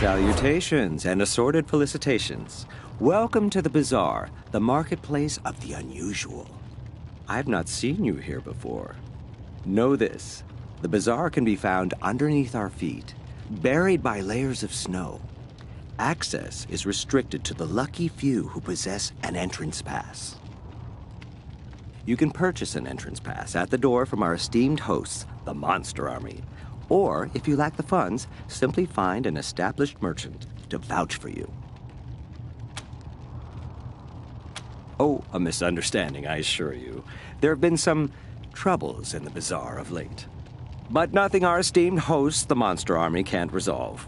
Salutations and assorted felicitations. Welcome to the Bazaar, the marketplace of the unusual. I've not seen you here before. Know this, the Bazaar can be found underneath our feet, buried by layers of snow. Access is restricted to the lucky few who possess an entrance pass. You can purchase an entrance pass at the door from our esteemed hosts, the Monster Army. Or, if you lack the funds, simply find an established merchant to vouch for you. Oh, a misunderstanding, I assure you. There have been some troubles in the Bazaar of late. But nothing our esteemed hosts, the Monster Army, can't resolve.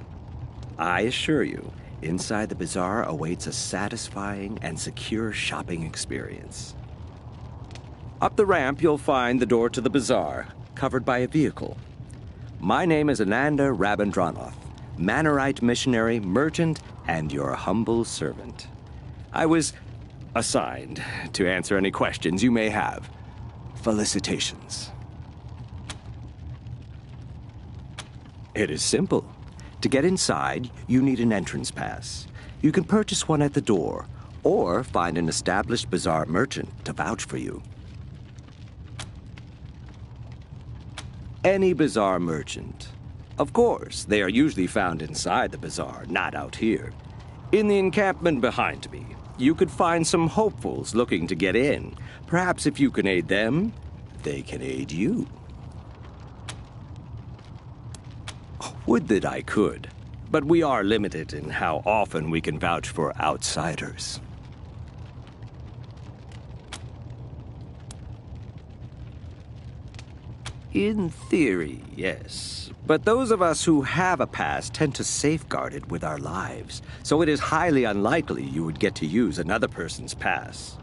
I assure you, inside the Bazaar awaits a satisfying and secure shopping experience. Up the ramp, you'll find the door to the Bazaar, covered by a vehicle. My name is Ananda Rabindranath, Manorite missionary, merchant, and your humble servant. I was assigned to answer any questions you may have. Felicitations. It is simple. To get inside, you need an entrance pass. You can purchase one at the door, or find an established Bazaar merchant to vouch for you. Any Bazaar merchant. Of course, they are usually found inside the Bazaar, not out here. In the encampment behind me, you could find some hopefuls looking to get in. Perhaps if you can aid them, they can aid you. Would that I could, but we are limited in how often we can vouch for outsiders. In theory, yes. But those of us who have a pass tend to safeguard it with our lives, so it is highly unlikely you would get to use another person's pass.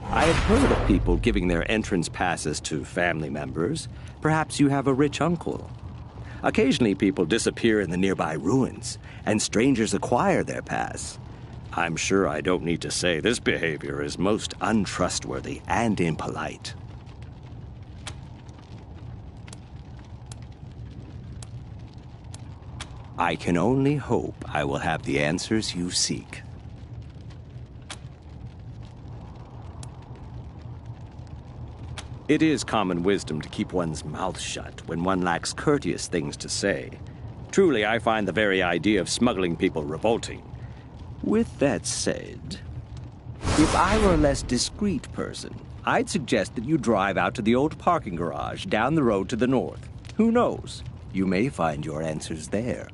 I have heard of people giving their entrance passes to family members. Perhaps you have a rich uncle. Occasionally people disappear in the nearby ruins, and strangers acquire their pass. I'm sure I don't need to say this behavior is most untrustworthy and impolite. I can only hope I will have the answers you seek. It is common wisdom to keep one's mouth shut when one lacks courteous things to say. Truly, I find the very idea of smuggling people revolting. With that said, if I were a less discreet person, I'd suggest that you drive out to the old parking garage down the road to the north. Who knows? You may find your answers there.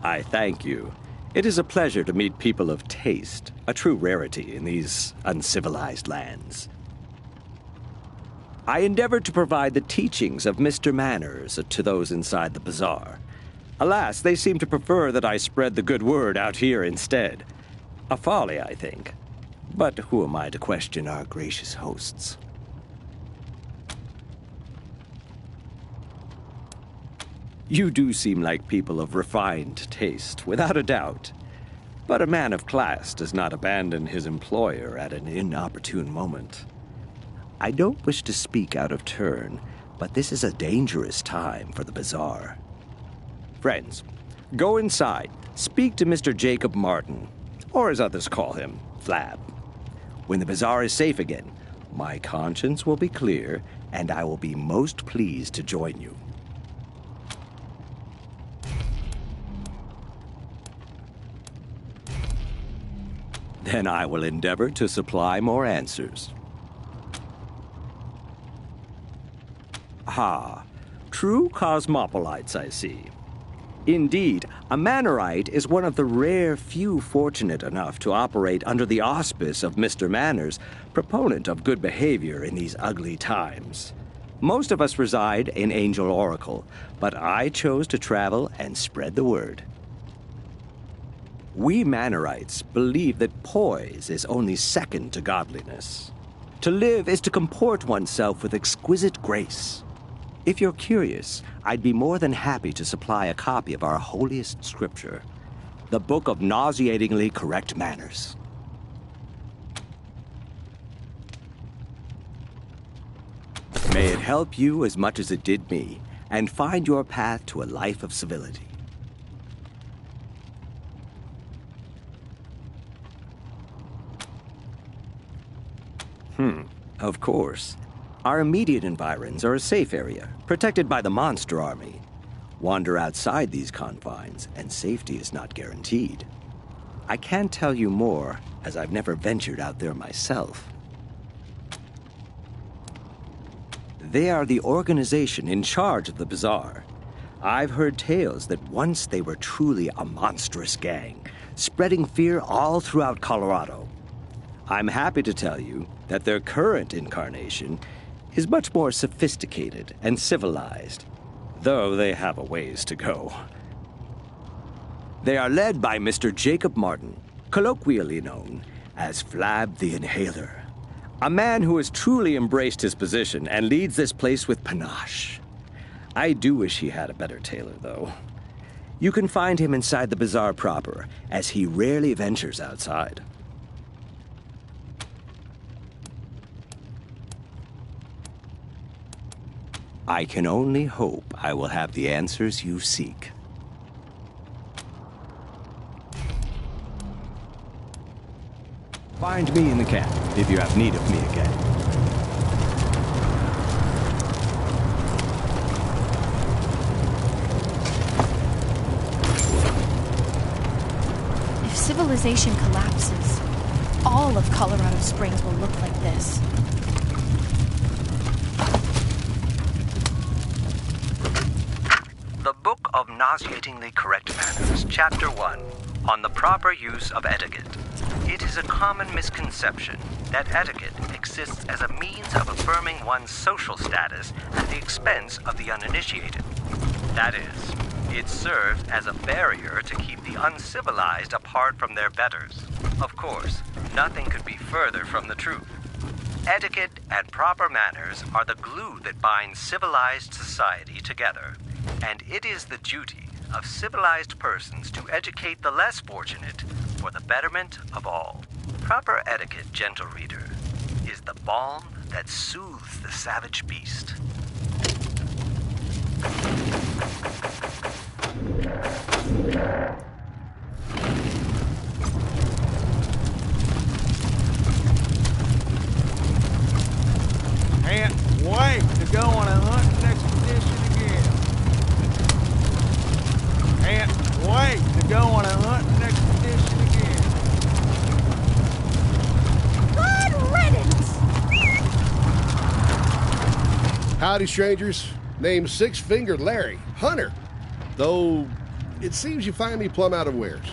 I thank you. It is a pleasure to meet people of taste, a true rarity in these uncivilized lands. I endeavored to provide the teachings of Mr. Manners to those inside the Bazaar. Alas, they seem to prefer that I spread the good word out here instead. A folly, I think. But who am I to question our gracious hosts? You do seem like people of refined taste, without a doubt. But a man of class does not abandon his employer at an inopportune moment. I don't wish to speak out of turn, but this is a dangerous time for the Bazaar. Friends, go inside, speak to Mr. Jacob Martin, or as others call him, Flab. When the Bazaar is safe again, my conscience will be clear, and I will be most pleased to join you. Then I will endeavor to supply more answers. Ah, true cosmopolites, I see. Indeed, a Manorite is one of the rare few fortunate enough to operate under the auspice of Mr. Manners, proponent of good behavior in these ugly times. Most of us reside in Angel Oracle, but I chose to travel and spread the word. We Manorites believe that poise is only second to godliness. To live is to comport oneself with exquisite grace. If you're curious, I'd be more than happy to supply a copy of our holiest scripture, the Book of Nauseatingly Correct Manners. May it help you as much as it did me, and find your path to a life of civility. Of course. Our immediate environs are a safe area, protected by the Monster Army. Wander outside these confines, and safety is not guaranteed. I can't tell you more, as I've never ventured out there myself. They are the organization in charge of the bazaar. I've heard tales that once they were truly a monstrous gang, spreading fear all throughout Colorado. I'm happy to tell you that their current incarnation is much more sophisticated and civilized, though they have a ways to go. They are led by Mr. Jacob Martin, colloquially known as Flab the Inhaler, a man who has truly embraced his position and leads this place with panache. I do wish he had a better tailor, though. You can find him inside the bazaar proper, as he rarely ventures outside. I can only hope I will have the answers you seek. Find me in the camp if you have need of me again. If civilization collapses, all of Colorado Springs will look like this. The Book of Nauseatingly Correct Manners, Chapter 1, on the proper use of etiquette. It is a common misconception that etiquette exists as a means of affirming one's social status at the expense of the uninitiated. That is, it serves as a barrier to keep the uncivilized apart from their betters. Of course, nothing could be further from the truth. Etiquette and proper manners are the glue that binds civilized society together, and it is the duty of civilized persons to educate the less fortunate for the betterment of all. Proper etiquette, gentle reader, is the balm that soothes the savage beast. Can't wait to go on a hunting expedition again. Can't wait to go on a hunting expedition again. Good riddance! Howdy, strangers. Name's Six-Fingered Larry, Hunter. Though, it seems you find me plumb out of wares.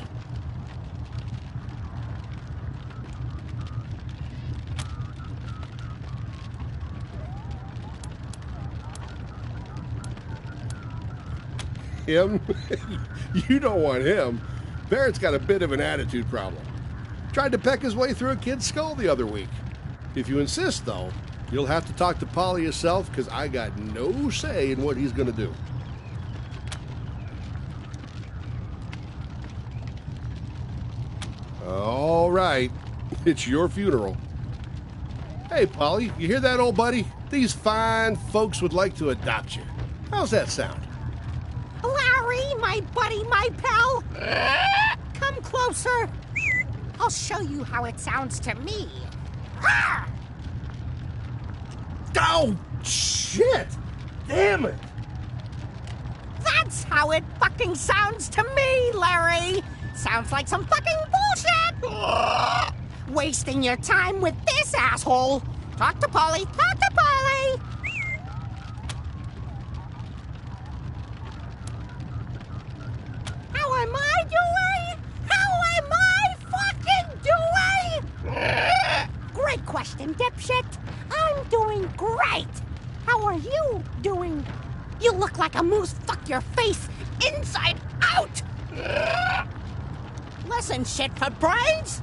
Him? You don't want him. Barrett's got a bit of an attitude problem. Tried to peck his way through a kid's skull the other week. If you insist, though, you'll have to talk to Polly yourself, because I got no say in what he's going to do. All right. It's your funeral. Hey, Polly, you hear that, old buddy? These fine folks would like to adopt you. How's that sound? Larry, my buddy, my pal. Come closer. I'll show you how it sounds to me. Oh, shit! Damn it! That's how it fucking sounds to me, Larry. Sounds like some fucking bullshit. Wasting your time with this asshole. Talk to Polly. Talk to Polly. How am I doing? How am I fucking doing? Great question, dipshit. I'm doing great. How are you doing? You look like a moose. Fuck your face inside out. Listen, shit for brains.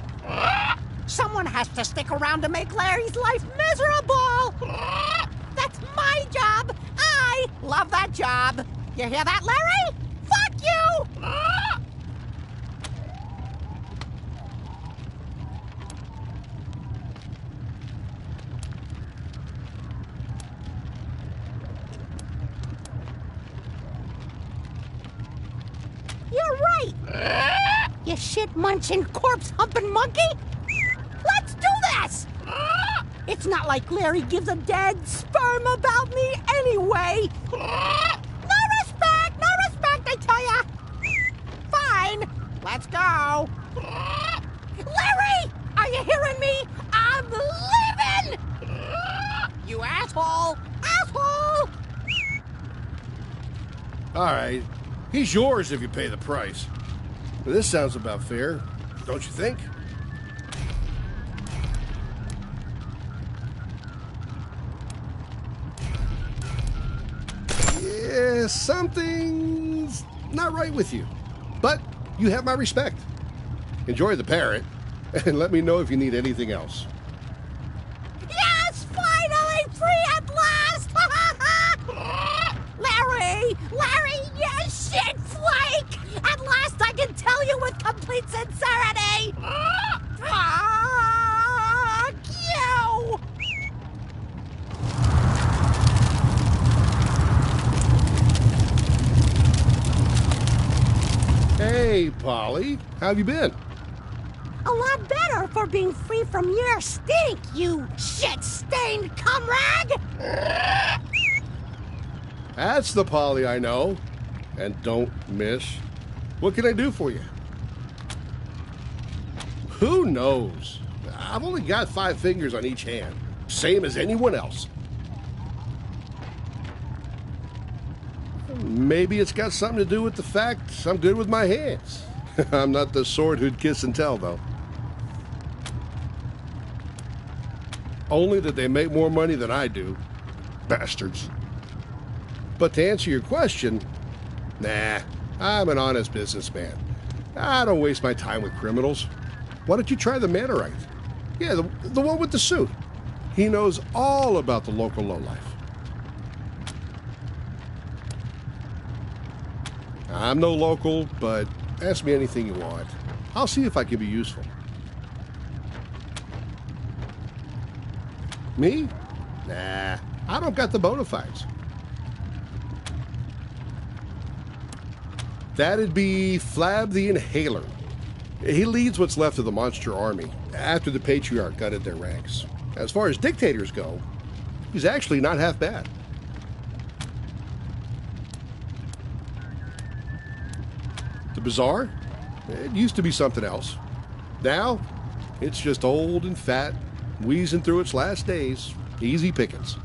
Someone has to stick around to make Larry's life miserable. That's my job. I love that job. You hear that, Larry? Fuck you! right! You shit-munching, corpse-humping monkey! Let's do this! It's not like Larry gives a dead sperm about me anyway! No respect, I tell ya! Fine, let's go! Larry! Are you hearing me? I'm leaving! You asshole! Asshole! All right. He's yours if you pay the price. This sounds about fair, don't you think? Yeah, something's not right with you. But you have my respect. Enjoy the parrot, and let me know if you need anything else. Yes! Finally free at last! Larry, you shit flake! At last I can tell you with complete sincerity! Fuck you! Hey, Polly, how have you been? A lot better for being free from your stink, you shit-stained comrade! That's the Polly I know and don't miss. What can I do for you? Who knows? I've only got 5 fingers on each hand, same as anyone else. Maybe it's got something to do with the fact I'm good with my hands. I'm not the sort who'd kiss and tell, though. Only that they make more money than I do. Bastards. But to answer your question, nah, I'm an honest businessman. I don't waste my time with criminals. Why don't you try the Mannerite? Yeah, the one with the suit. He knows all about the local lowlife. I'm no local, but ask me anything you want. I'll see if I can be useful. Me? Nah, I don't got the bona fides. That'd be Flab the Inhaler. He leads what's left of the monster army after the Patriarch gutted their ranks. As far as dictators go, he's actually not half bad. The Bazaar? It used to be something else. Now, it's just old and fat, wheezing through its last days. Easy pickings.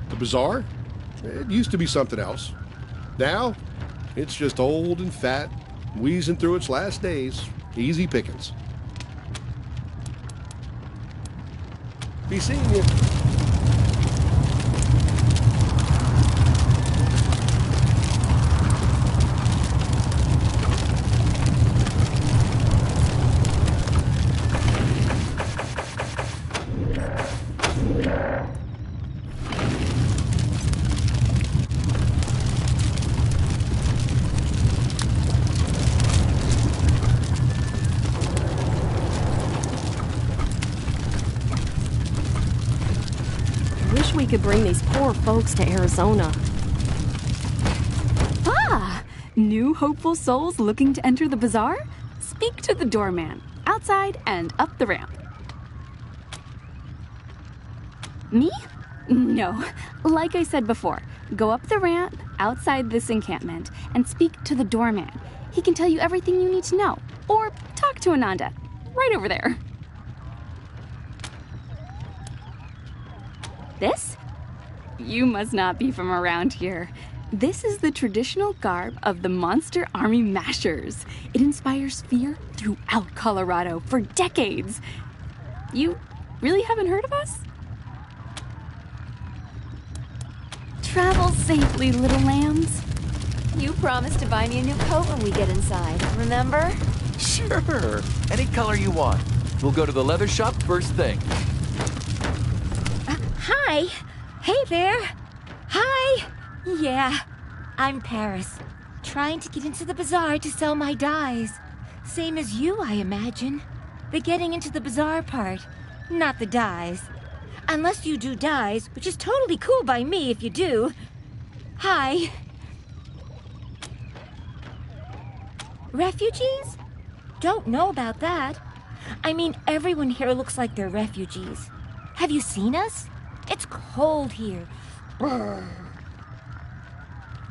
The Bazaar? It used to be something else. Now, it's just old and fat, wheezing through its last days. Easy pickings. Be seeing you. We could bring these poor folks to Arizona. Ah! New hopeful souls looking to enter the bazaar? Speak to the doorman, outside and up the ramp. Me? No. Like I said before, go up the ramp, outside this encampment, and speak to the doorman. He can tell you everything you need to know. Or talk to Ananda, right over there. This? You must not be from around here. This is the traditional garb of the Monster Army Mashers. It inspires fear throughout Colorado for decades. You really haven't heard of us? Travel safely, little lambs. You promised to buy me a new coat when we get inside, remember? Sure. Any color you want. We'll go to the leather shop first thing. Hi. Hey there. Hi. Yeah, I'm Paris. Trying to get into the bazaar to sell my dyes. Same as you, I imagine. The getting into the bazaar part, not the dyes. Unless you do dyes, which is totally cool by me if you do. Hi. Refugees? Don't know about that. I mean, everyone here looks like they're refugees. Have you seen us? It's cold here. Brr.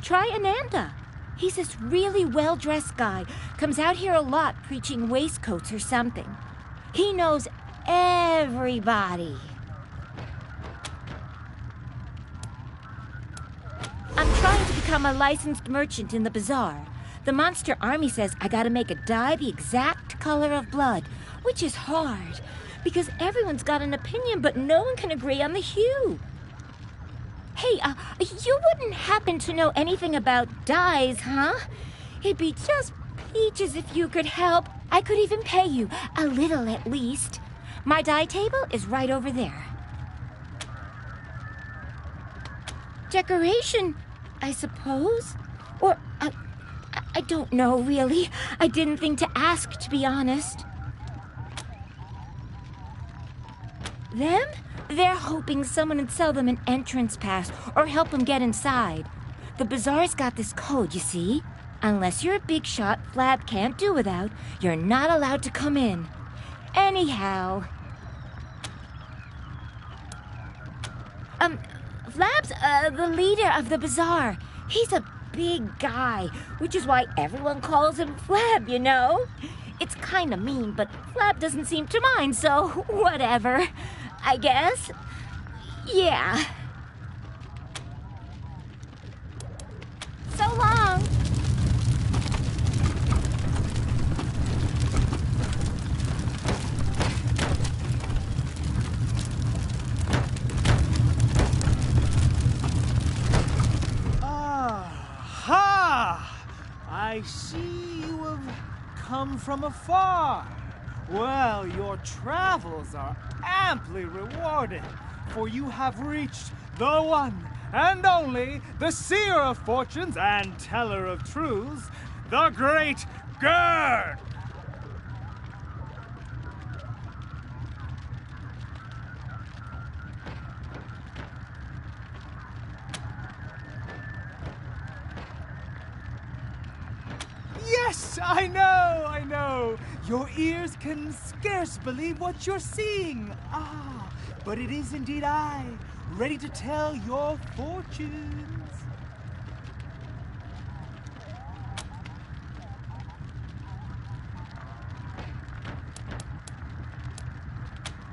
Try Ananda. He's this really well-dressed guy. Comes out here a lot preaching waistcoats or something. He knows everybody. I'm trying to become a licensed merchant in the bazaar. The Monster Army says I gotta make a dye the exact color of blood, which is hard, because everyone's got an opinion, but no one can agree on the hue. Hey, you wouldn't happen to know anything about dyes, huh? It'd be just peaches if you could help. I could even pay you, a little at least. My dye table is right over there. Decoration, I suppose? Or, I don't know, really. I didn't think to ask, to be honest. Them? They're hoping someone would sell them an entrance pass or help them get inside. The bazaar's got this code, you see. Unless you're a big shot Flab can't do without, you're not allowed to come in. Anyhow... Flab's, the leader of the bazaar. He's a big guy, which is why everyone calls him Flab, you know? It's kinda mean, but Flab doesn't seem to mind, so whatever. I guess. Yeah. So long. Aha! I see you have come from afar. Well, your travels are amply rewarded, for you have reached the one and only, the seer of fortunes and teller of truths, the great Gurn! Yes, I know. Your ears can scarce believe what you're seeing. Ah, but it is indeed I, ready to tell your fortunes.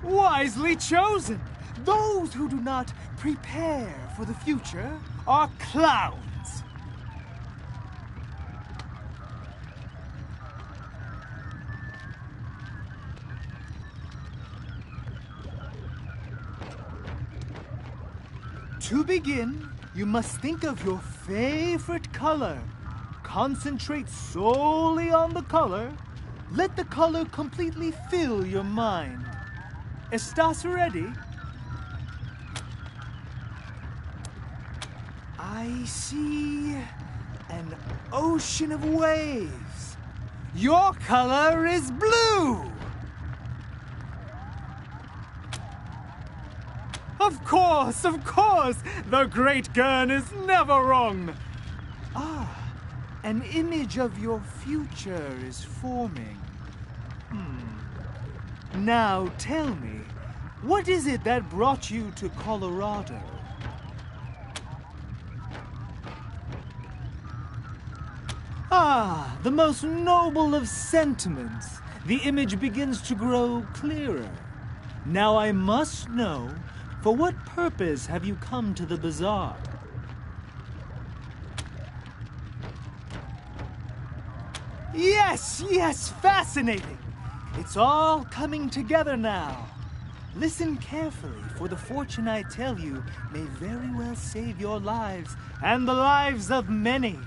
Wisely chosen. Those who do not prepare for the future are clowns. To begin, you must think of your favorite color. Concentrate solely on the color. Let the color completely fill your mind. ¿Estás ready? I see an ocean of waves. Your color is blue. Of course, the great Gurn is never wrong. Ah, an image of your future is forming. Now tell me, what is it that brought you to Colorado? Ah, the most noble of sentiments. The image begins to grow clearer. Now I must know, for what purpose have you come to the bazaar? Yes, fascinating. It's all coming together now. Listen carefully, for the fortune I tell you may very well save your lives and the lives of many.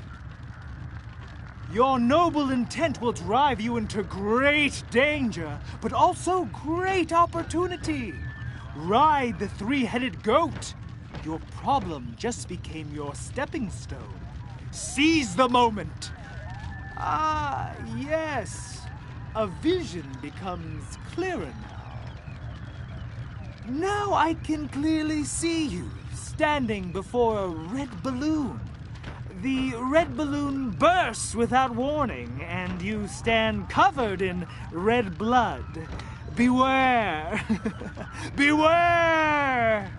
Your noble intent will drive you into great danger, but also great opportunity. Ride the three-headed goat. Your problem just became your stepping stone. Seize the moment. Ah, yes. A vision becomes clearer now. Now I can clearly see you, standing before a red balloon. The red balloon bursts without warning, and you stand covered in red blood. Beware! Beware!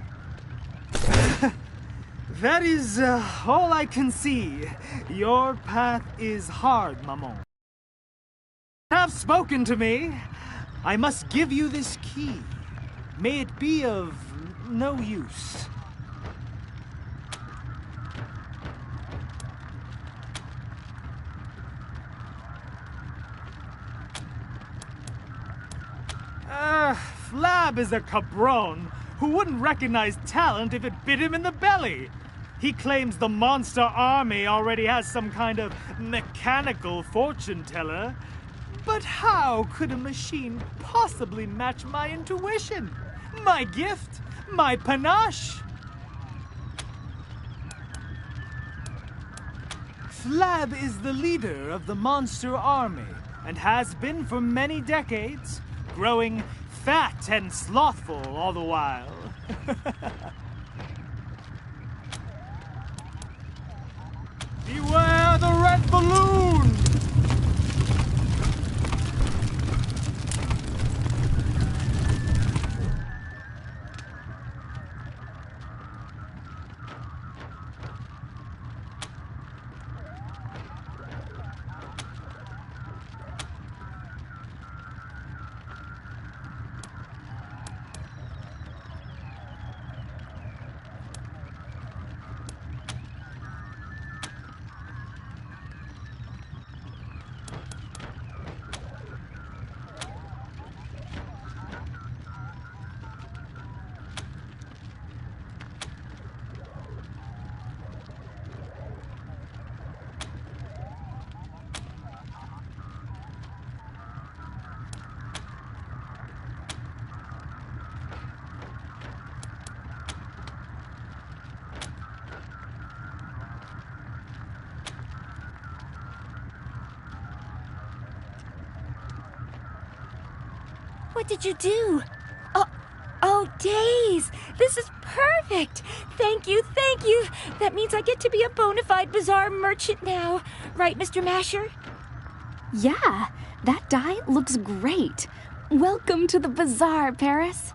That is all I can see. Your path is hard, maman. You have spoken to me. I must give you this key. May it be of no use. Flab is a cabron who wouldn't recognize talent if it bit him in the belly. He claims the monster army already has some kind of mechanical fortune teller. But how could a machine possibly match my intuition? My gift? My panache? Flab is the leader of the monster army and has been for many decades, growing fat and slothful all the while. Beware the red balloon! What did you do? Oh, days! This is perfect! Thank you, thank you! That means I get to be a bona fide bazaar merchant now. Right, Mr. Masher? Yeah, that dye looks great. Welcome to the bazaar, Paris.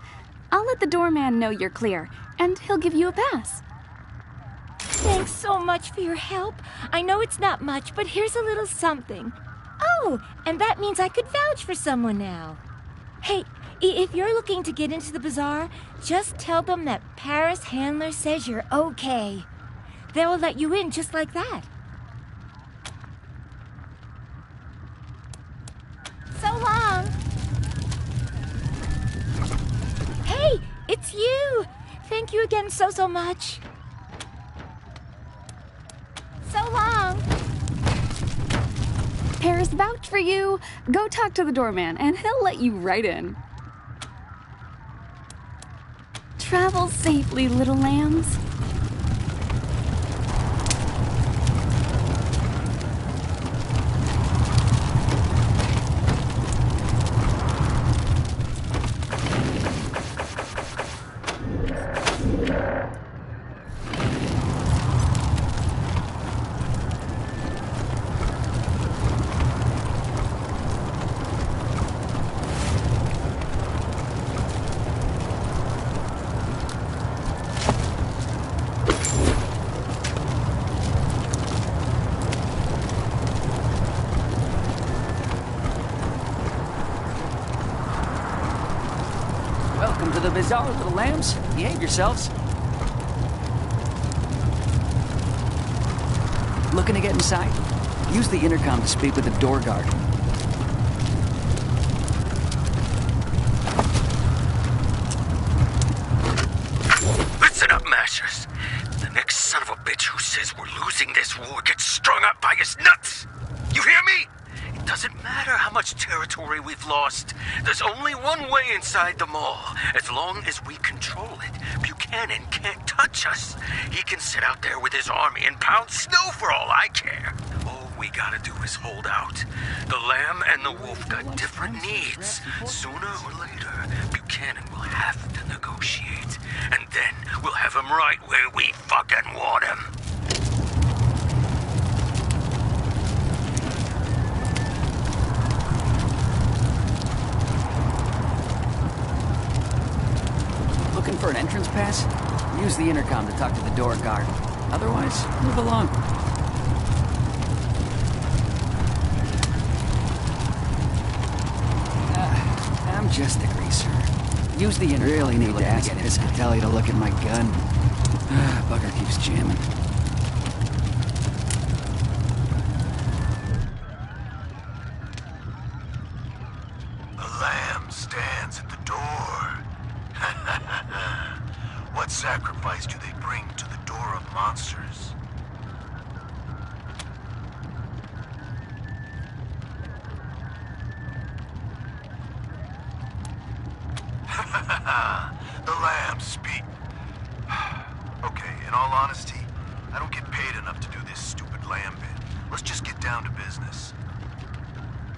I'll let the doorman know you're clear, and he'll give you a pass. Thanks so much for your help. I know it's not much, but here's a little something. Oh, and that means I could vouch for someone now. Hey, if you're looking to get into the bazaar, just tell them that Paris Handler says you're okay. They will let you in just like that. So long! Hey, it's you! Thank you again so much. So long! Paris vouch for you. Go talk to the doorman, and he'll let you right in. Travel safely, little lambs. Welcome to the bazaar, little lambs. Behave yourselves. Looking to get inside? Use the intercom to speak with the door guard. Listen up, Mashers. The next son of a bitch who says we're losing this war gets strung up by his nuts. You hear me? It doesn't matter how much territory we've lost. There's only one way inside the mall. As long as we control it, Buchanan can't touch us. He can sit out there with his army and pound snow for all I care. All we gotta do is hold out. The lamb and the wolf got different needs. Sooner or later, Buchanan will have to negotiate. And then we'll have him right where we fucking want him. Looking for an entrance pass? Use the intercom to talk to the door guard. Otherwise, move along. I'm just a greaser. Use the intercom. Really need to ask Piscatelli to look at my gun. Bugger keeps jamming. The lamb stands at the door. What sacrifice do they bring to the door of monsters? The lambs speak. Okay, in all honesty, I don't get paid enough to do this stupid lamb bit. Let's just get down to business.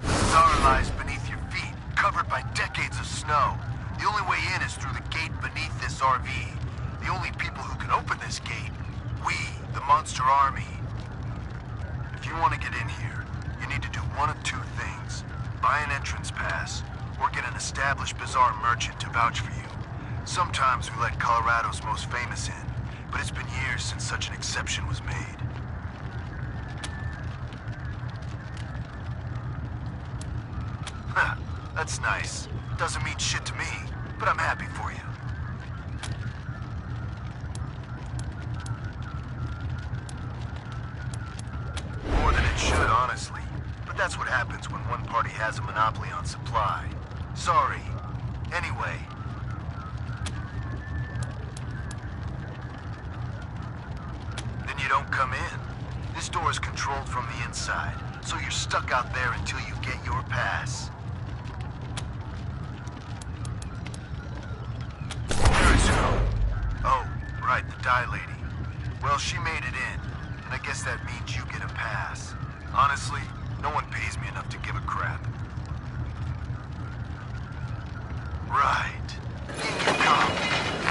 The bazaar lies beneath your feet, covered by decades of snow. The only way in is through the gate beneath this RV. The only people who can open this gate, we, the Monster Army. If you want to get in here, you need to do one of two things. Buy an entrance pass, or get an established bazaar merchant to vouch for you. Sometimes we let Colorado's most famous in, but it's been years since such an exception was made. Huh, that's nice. Doesn't mean shit to me, but I'm happy for you. More than it should, honestly. But that's what happens when one party has a monopoly on supply. Sorry. Anyway. Then you don't come in. This door is controlled from the inside, so you're stuck out there until you get your pass. There is who? Oh, right, the Dye Lady. Well, she made it in, and I guess that means you get a pass. Honestly, no one pays me enough to give a crap. Right. In you come.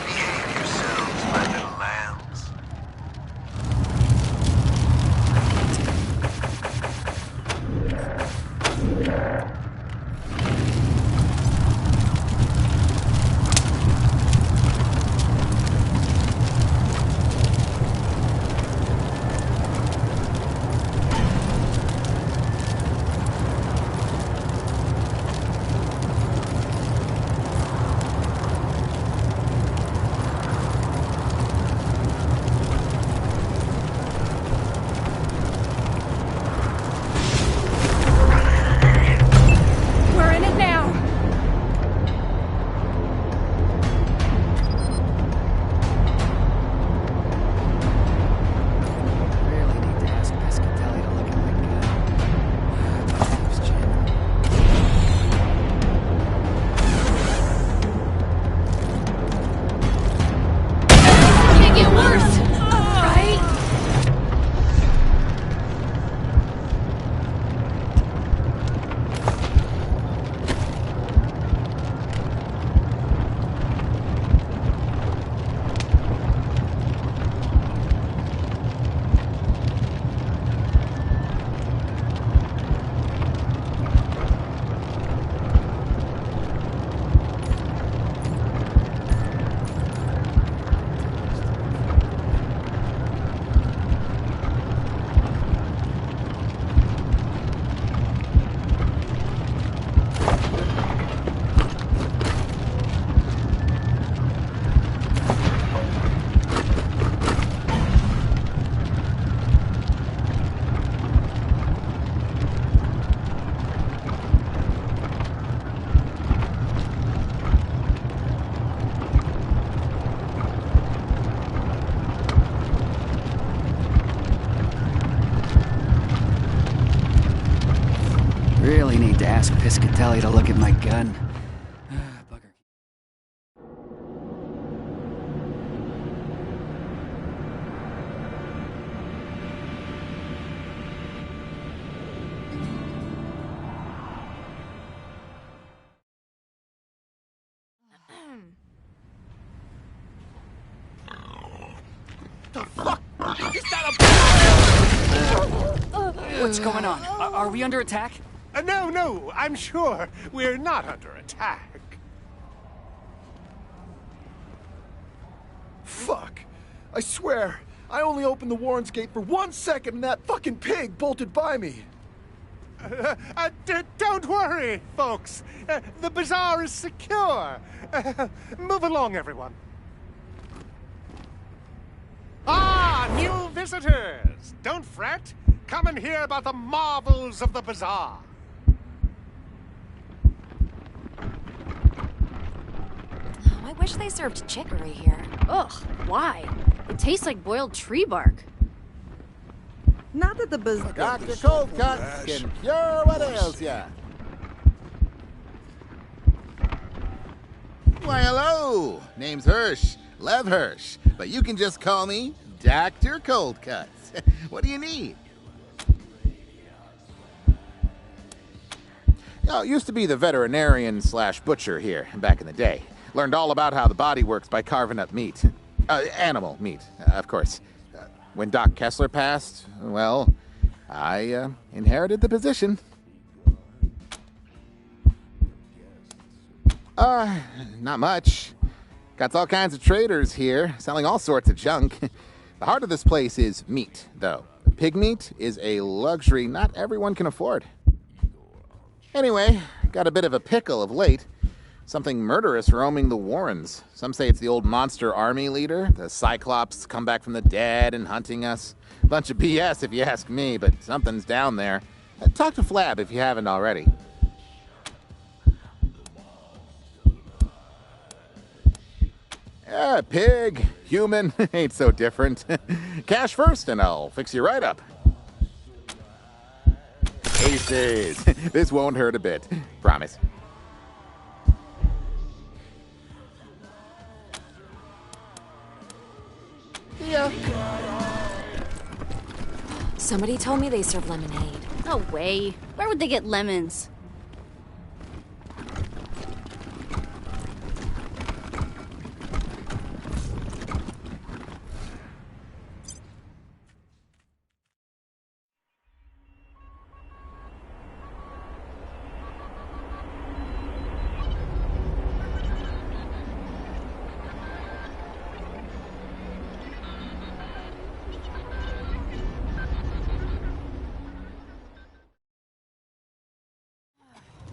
Behave yourselves, my little lambs. Really need to ask Piscatelli to look at my gun. Bugger. What's going on? Are we under attack? No, I'm sure we're not under attack. Fuck. I swear, I only opened the Warren's gate for 1 second and that fucking pig bolted by me. Don't worry, folks. The bazaar is secure. Move along, everyone. Ah, new visitors! Don't fret. Come and hear about the marvels of the bazaar. I wish they served chicory here. Ugh, why? It tastes like boiled tree bark. Not that the bazaar. Dr. Cold Cuts can cure what ails ya. Why, hello. Name's Hirsch. Lev Hirsch. But you can just call me Dr. Cold Cuts. What do you need? I used to be the veterinarian/butcher here back in the day. Learned all about how the body works by carving up meat. Animal meat, of course. When Doc Kessler passed, well, I inherited the position. Not much. Got all kinds of traders here, selling all sorts of junk. The heart of this place is meat, though. Pig meat is a luxury not everyone can afford. Anyway, got a bit of a pickle of late. Something murderous roaming the Warrens. Some say it's the old monster army leader. The Cyclops come back from the dead and hunting us. Bunch of BS if you ask me, but something's down there. Talk to Flab if you haven't already. Pig, human, ain't so different. Cash first and I'll fix you right up. Aces. This won't hurt a bit. Promise. Yeah. Somebody told me they serve lemonade. No way. Where would they get lemons?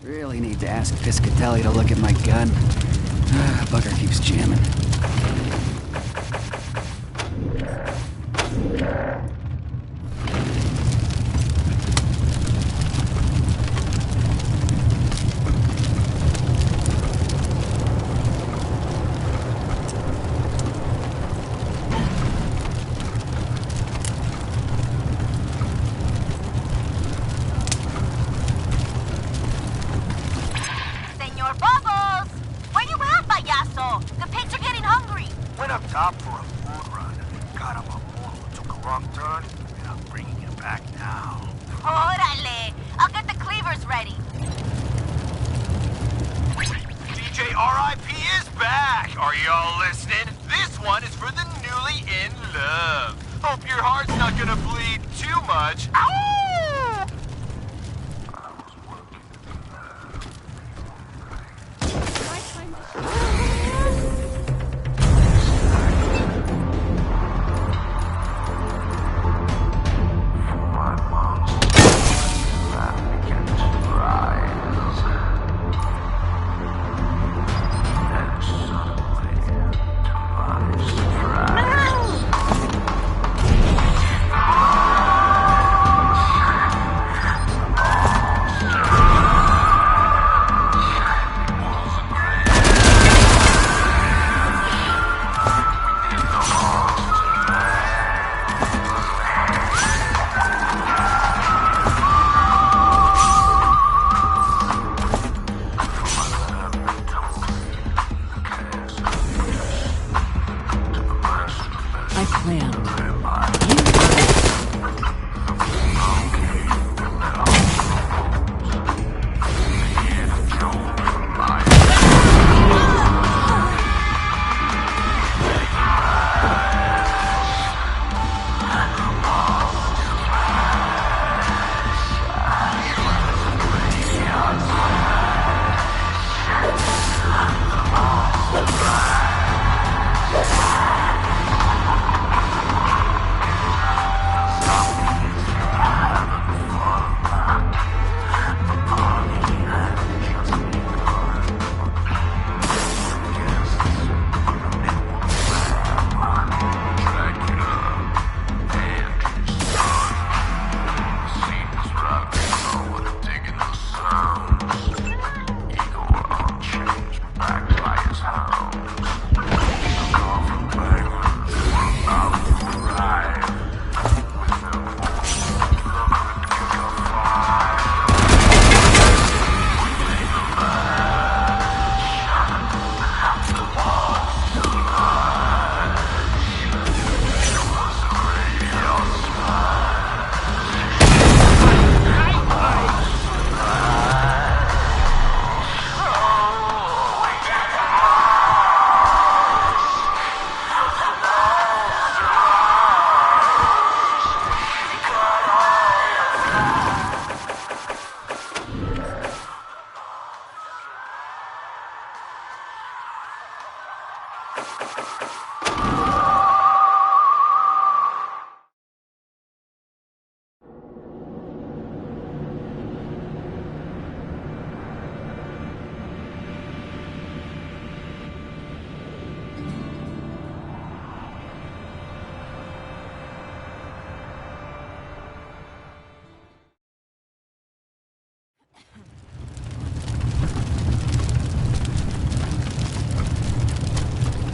Really need to ask Piscatelli to look at my gun. Bugger keeps jamming. Went up top for a food run. Got him a motor, took a wrong turn, and I'm bringing him back now. Órale! I'll get the cleavers ready. DJ RIP is back! Are y'all listening? This one is for the newly in love. Hope your heart's not gonna bleed too much. Ow!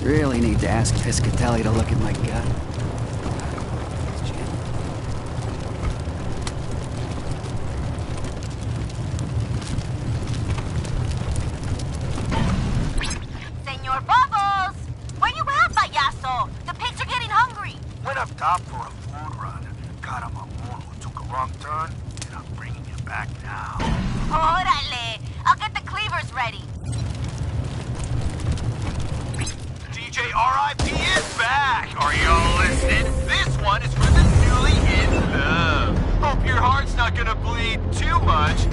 Really need to ask Piscatelli to look at my gun. Senor Bubbles! Where you at, payaso? The pigs are getting hungry. Went up top for a food run. Got him a moon who took a wrong turn, and I'm bringing you back now. Órale! I'll get the cleavers ready. DJ RIP is back! Are y'all listening? This one is for the newly in love. Hope your heart's not gonna bleed too much.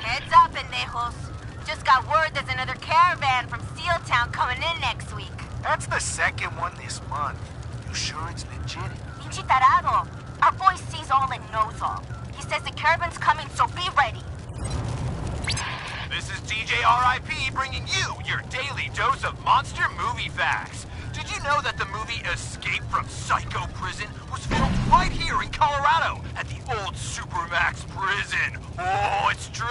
Heads up, pendejos. Just got word there's another caravan from Steel Town coming in next week. That's the second one this month. You sure it's legit? Pinche tarado. Our boy sees all and knows all. He says the caravan's coming, so be ready. This is DJ RIP bringing you your daily dose of monster movie facts. Did you know that the movie Escape from Psycho Prison was filmed right here in Colorado at the old Supermax prison? Oh, it's true!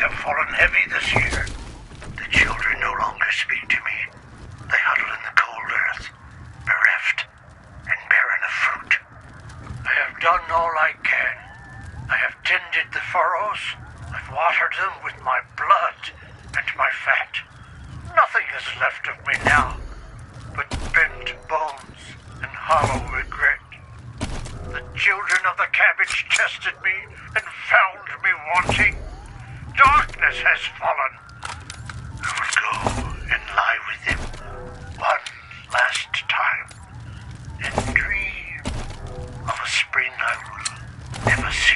have fallen heavy this year. The children no longer speak to me. They huddle in the cold earth, bereft and barren of fruit. I have done all I can. I have tended the furrows. I've watered them with my blood and my fat. Nothing is left of me now but bent bones and hollow regret. The children of the cabbage tested me and found me wanting. Darkness has fallen. I will go and lie with him one last time and dream of a spring I will never see.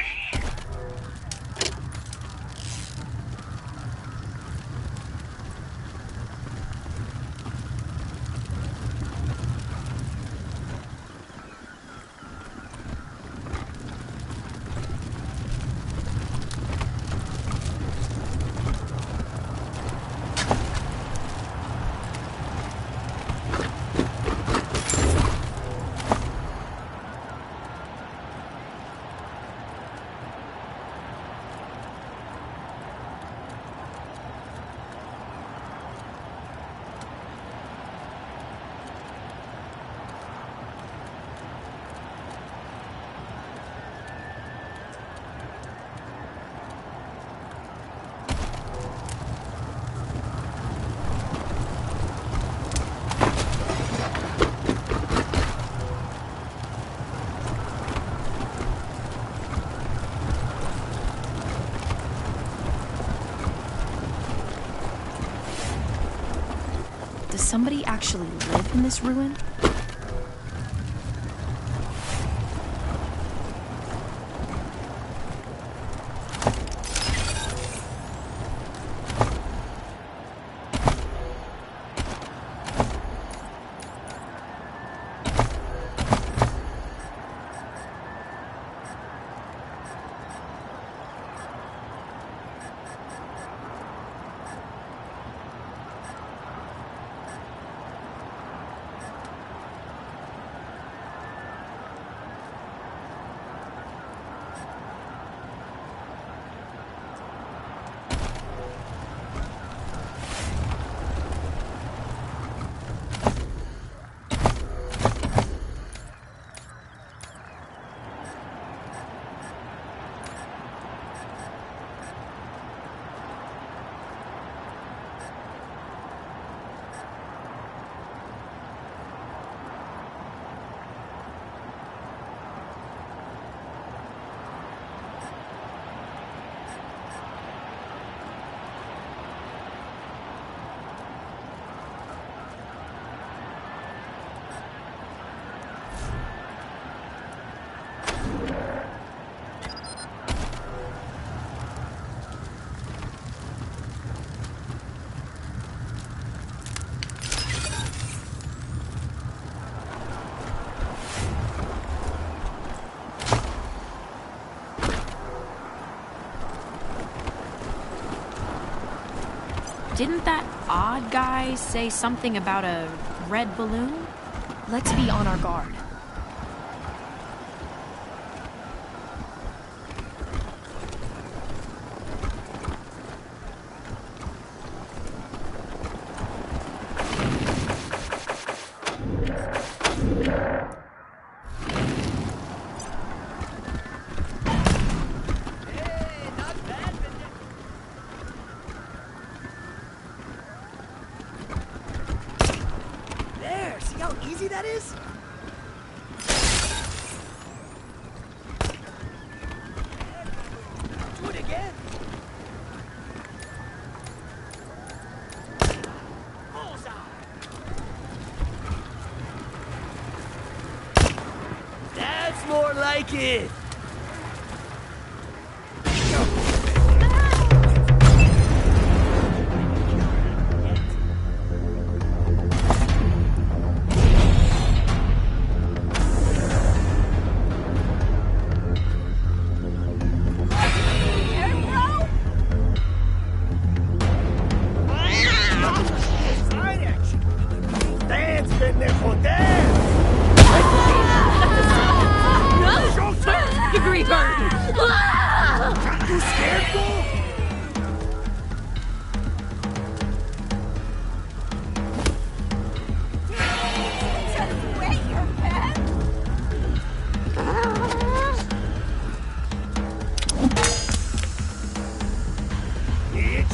Does somebody actually live in this ruin? Didn't that odd guy say something about a red balloon? Let's be on our guard. That is? Do it again. Bullseye. That's more like it. No!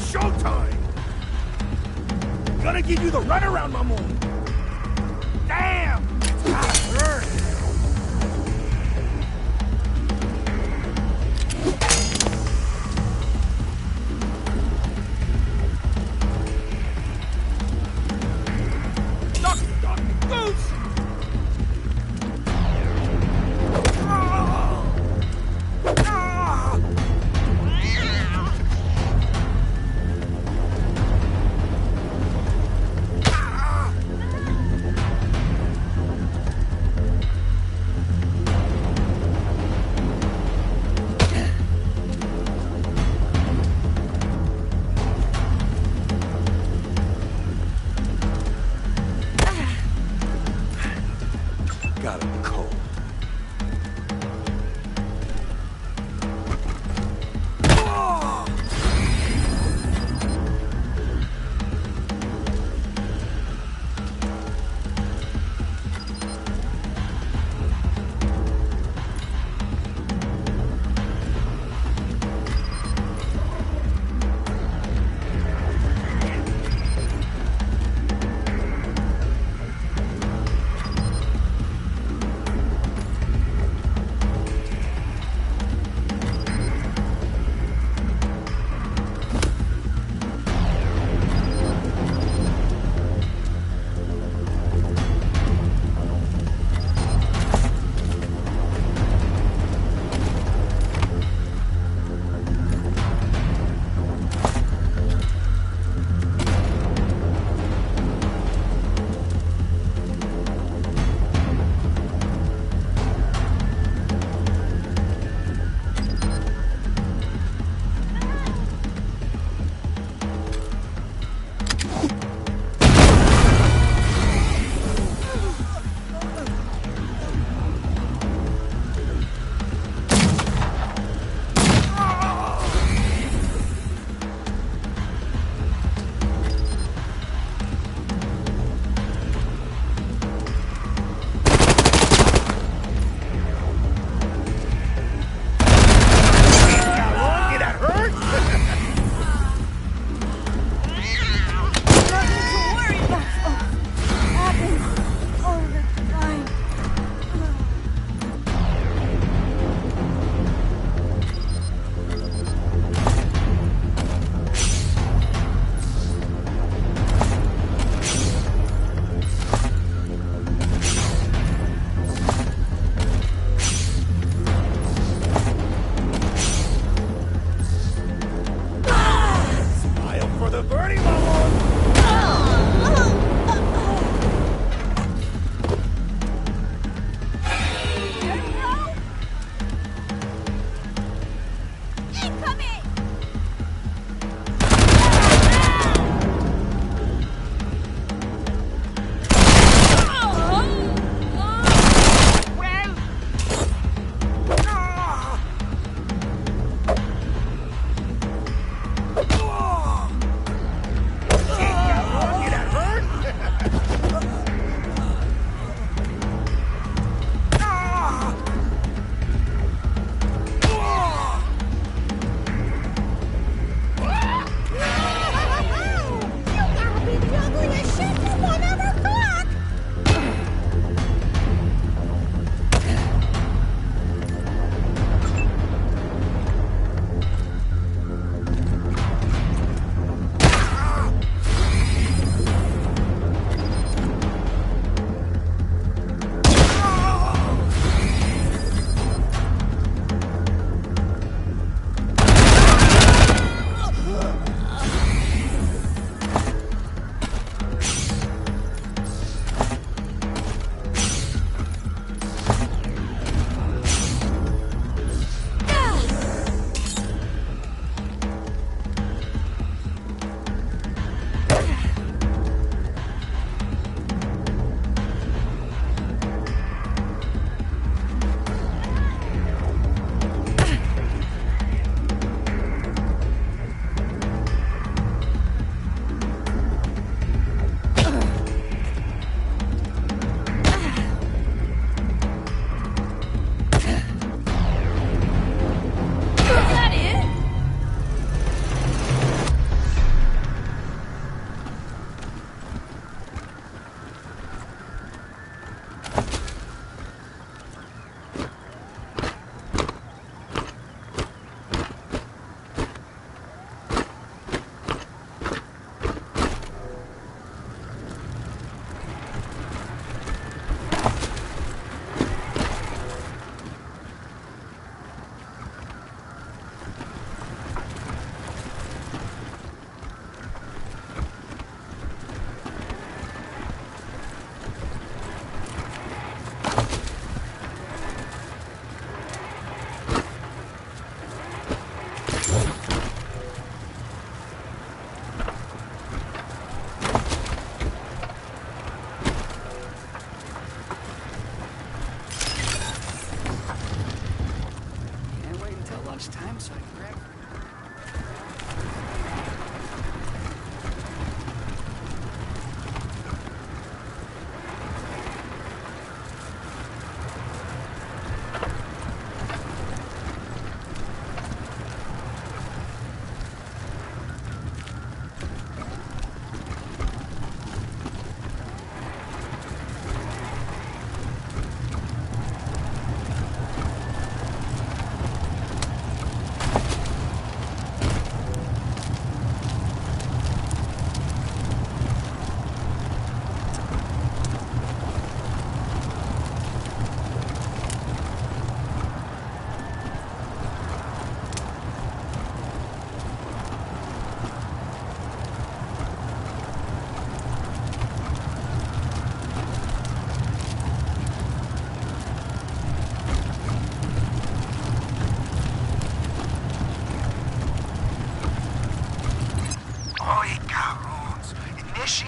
showtime! Gonna give you the runaround, my moon! Damn! It's gotta hurt! Goose! Got him cold.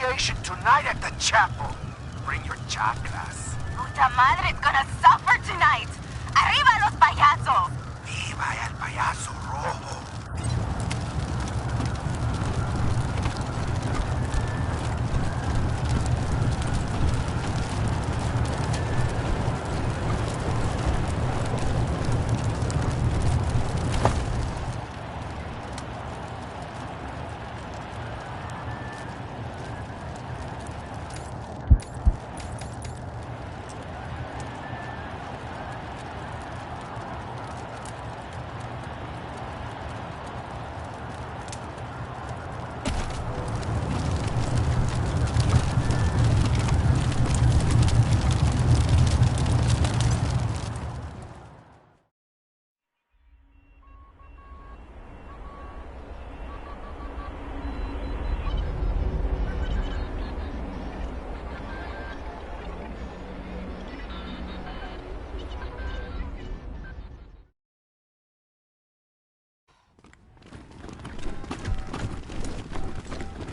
initiation tonight at the chapel. Bring your chakras. Puta madre's gonna suffer tonight. Arriba los payasos. Viva el payaso rojo.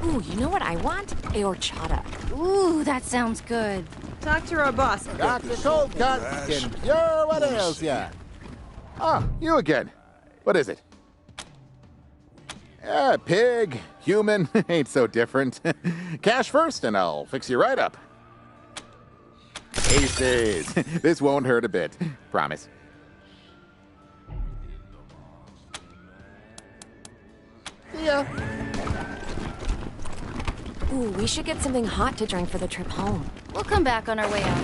Ooh, you know what I want? A horchata. Ooh, that sounds good. Talk to our boss. Dr. Cold Cut can cure what ails ya. Ah, you again. What is it? Pig, human, ain't so different. Cash first and I'll fix you right up. Aces. This won't hurt a bit. Promise. See ya. Ooh, we should get something hot to drink for the trip home. We'll come back on our way out.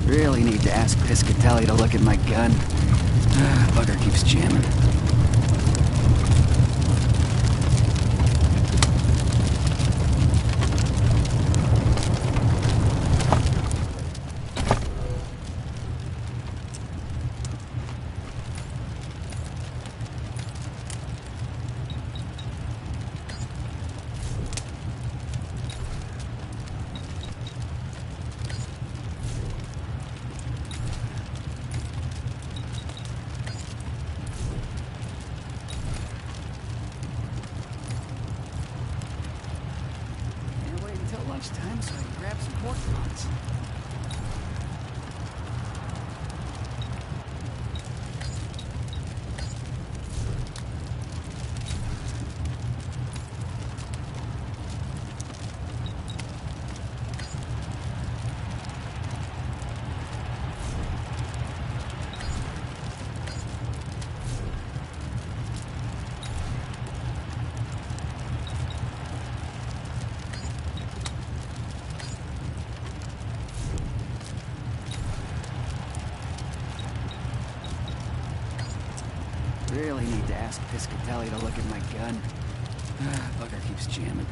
Really need to ask Piscatelli to look at my gun. Bugger keeps jamming. Time so I can grab some pork rinds. Really need to ask Piscatelli to look at my gun. Bugger keeps jamming.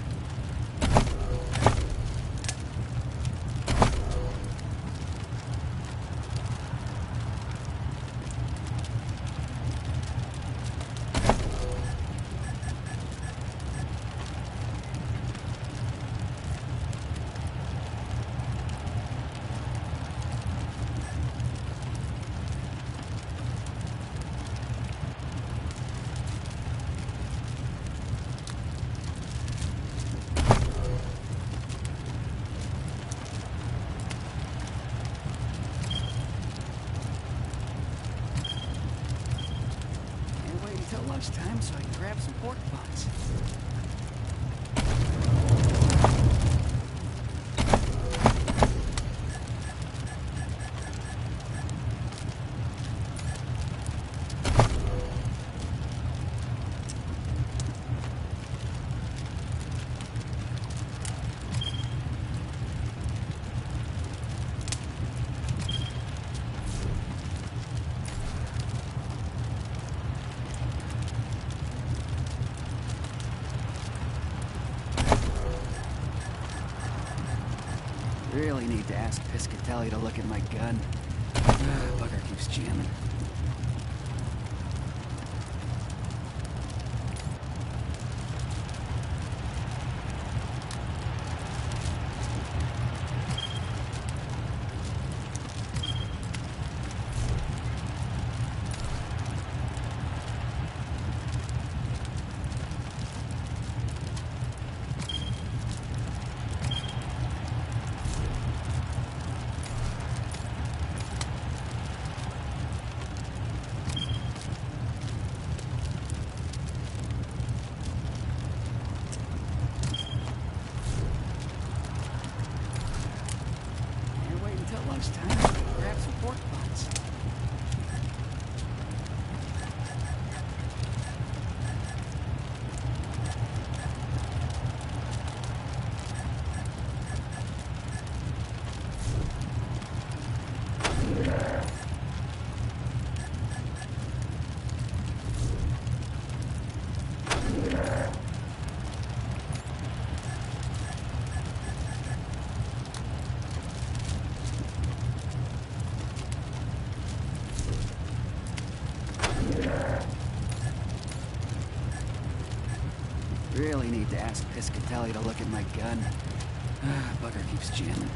Time so I can grab some pork buns. Really need to ask Piscatelli to look at my gun. Bugger keeps jamming. Grab some pork butts. Really need to ask Piscatelli to look at my gun. Bugger keeps jamming.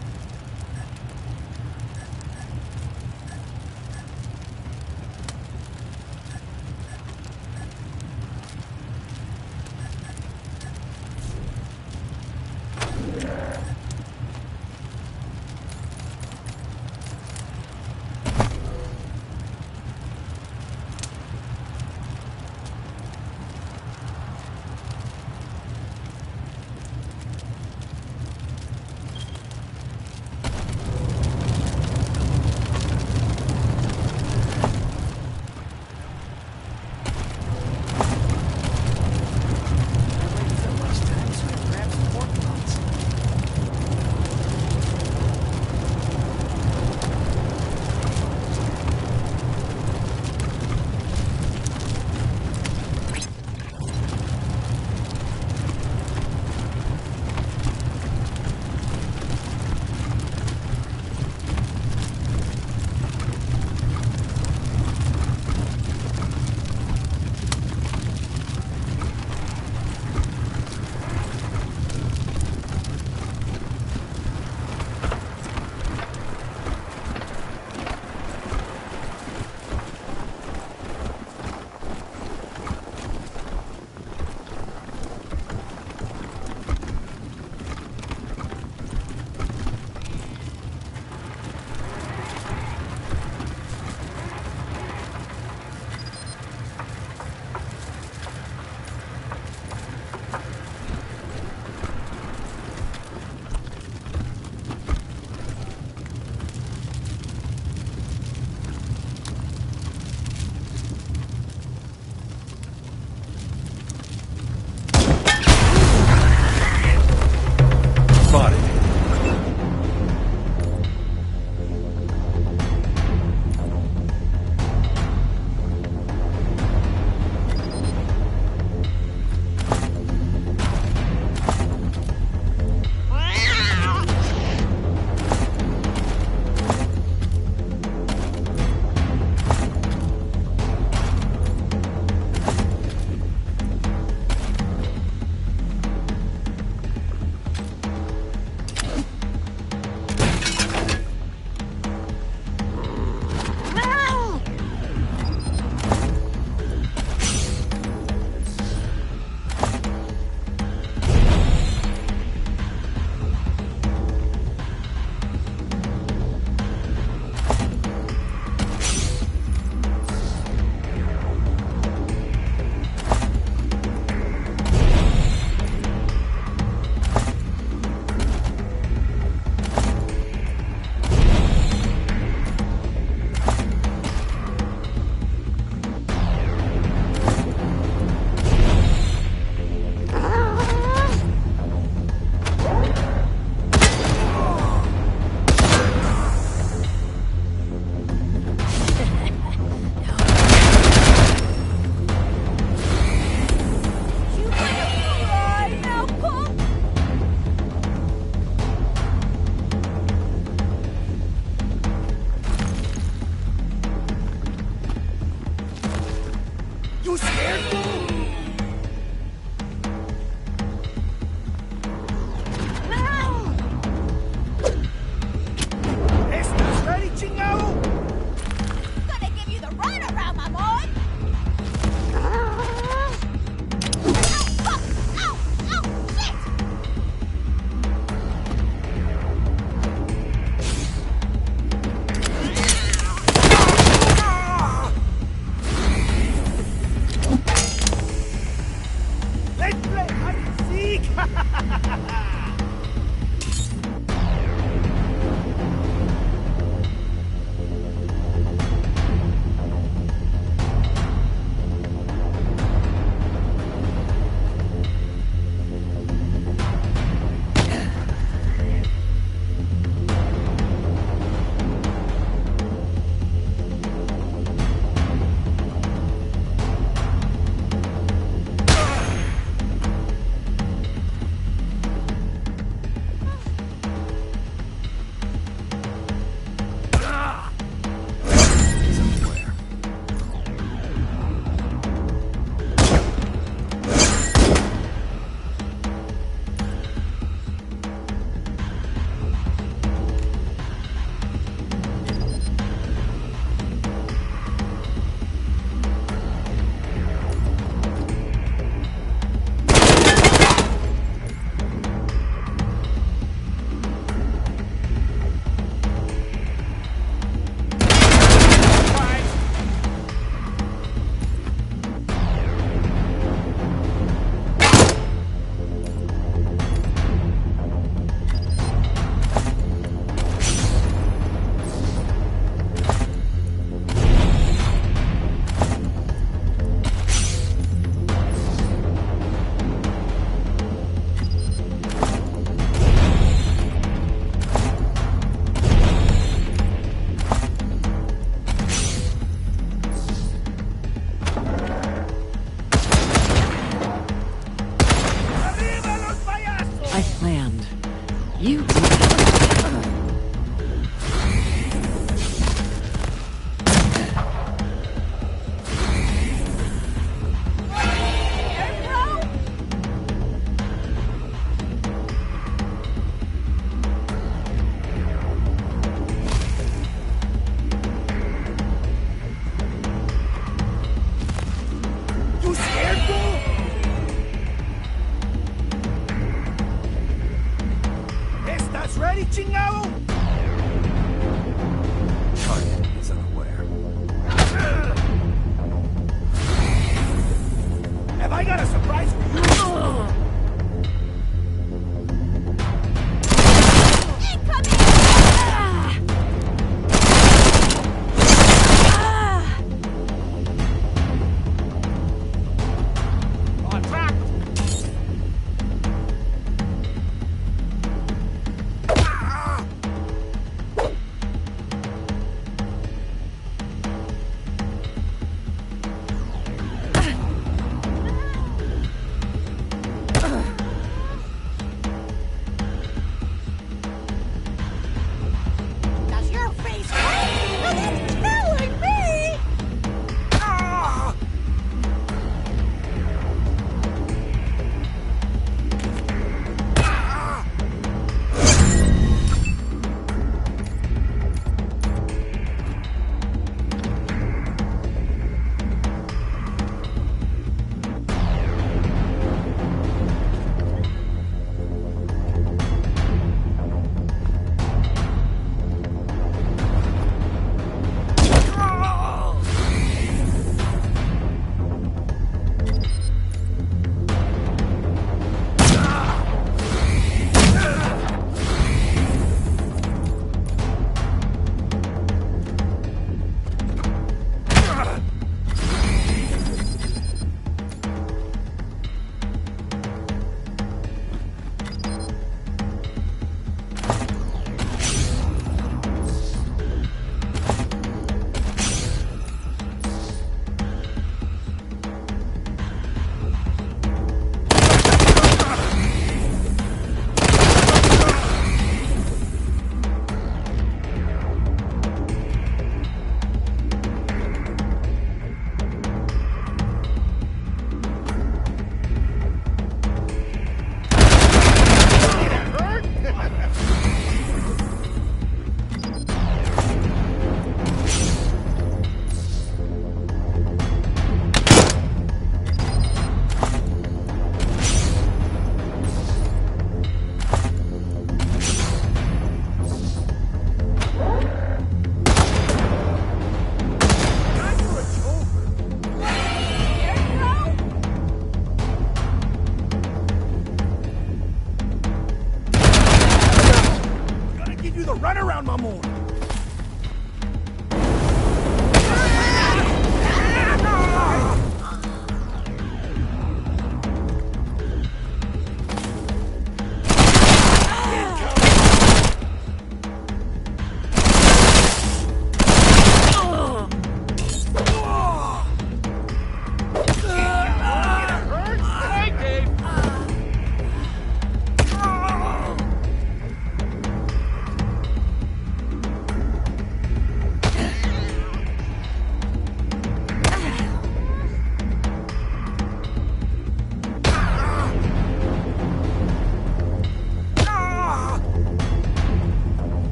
Careful!